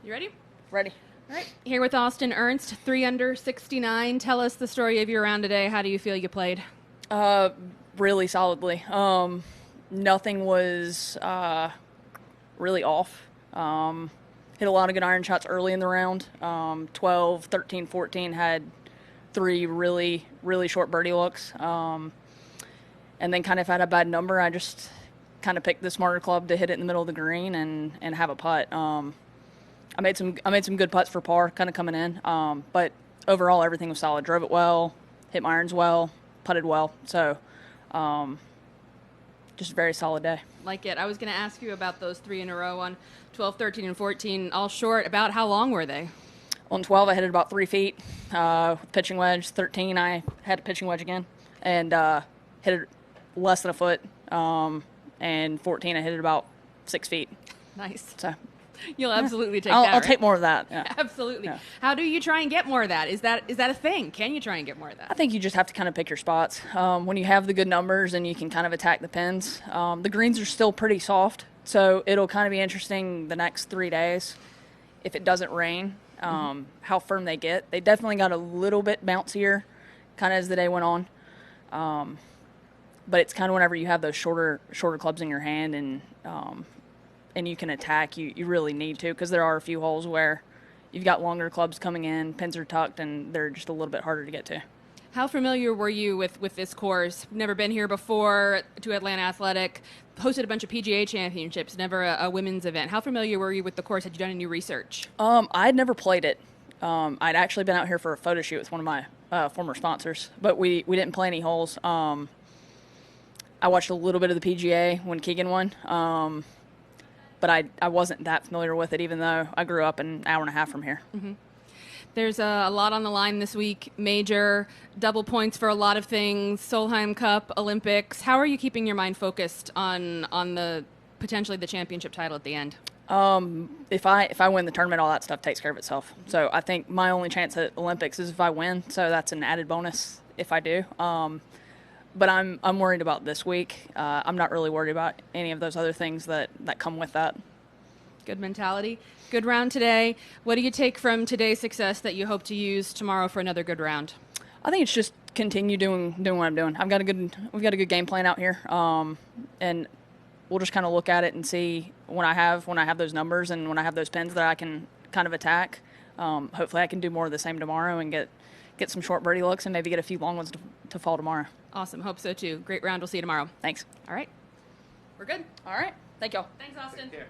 You ready? Ready. All right. Here with Austin Ernst, 3 under 69. Tell us the story of your round today. How do you feel you played? Really solidly. Nothing was really off. Hit a lot of good iron shots early in the round. 12, 13, 14 had 3 really, really short birdie looks. And then kind of had a bad number. I just kind of picked the smarter club to hit it in the middle of the green and have a putt. I made some good putts for par kind of coming in. But overall everything was solid. Drove it well, hit my irons well, putted well. So just a very solid day. Like it. I was going to ask you about those 3 in a row on 12, 13, and 14, all short. About how long were they? On 12, I hit it about 3 feet with pitching wedge. 13, I had a pitching wedge again and hit it less than a foot. And 14, I hit it about 6 feet. Nice. So you'll absolutely take that. I'll take more of that. Yeah. Absolutely. Yeah. How do you try and get more of that? Is that a thing? Can you try and get more of that? I think you just have to kind of pick your spots. When you have the good numbers and you can kind of attack the pins, the greens are still pretty soft, so it'll kind of be interesting the next 3 days if it doesn't rain, how firm they get. They definitely got a little bit bouncier kind of as the day went on. But it's kind of whenever you have those shorter clubs in your hand and you can attack, you really need to, because there are a few holes where you've got longer clubs coming in, pins are tucked, and they're just a little bit harder to get to. How familiar were you with this course? Never been here before, to Atlanta Athletic, hosted a bunch of PGA championships, never a women's event. How familiar were you with the course? Had you done any research? I'd never played it. I'd actually been out here for a photo shoot with one of my former sponsors, but we didn't play any holes. I watched a little bit of the PGA when Keegan won, but I wasn't that familiar with it, even though I grew up an hour and a half from here. Mm-hmm. There's a lot on the line this week. Major, double points for a lot of things, Solheim Cup, Olympics. How are you keeping your mind focused on the potentially the championship title at the end? If I win the tournament, all that stuff takes care of itself. So I think my only chance at Olympics is if I win. So that's an added bonus if I do. But I'm worried about this week. I'm not really worried about any of those other things that come with that. Good mentality. Good round today. What do you take from today's success that you hope to use tomorrow for another good round? I think it's just continue doing what I'm doing. We've got a good game plan out here, and we'll just kind of look at it and see when I have those numbers and when I have those pins that I can kind of attack. Hopefully, I can do more of the same tomorrow and get some short birdie looks and maybe get a few long ones to fall tomorrow. Awesome. Hope so too. Great round. We'll see you tomorrow. Thanks. All right. We're good. All right. Thank y'all. Thanks, Austin. Take care.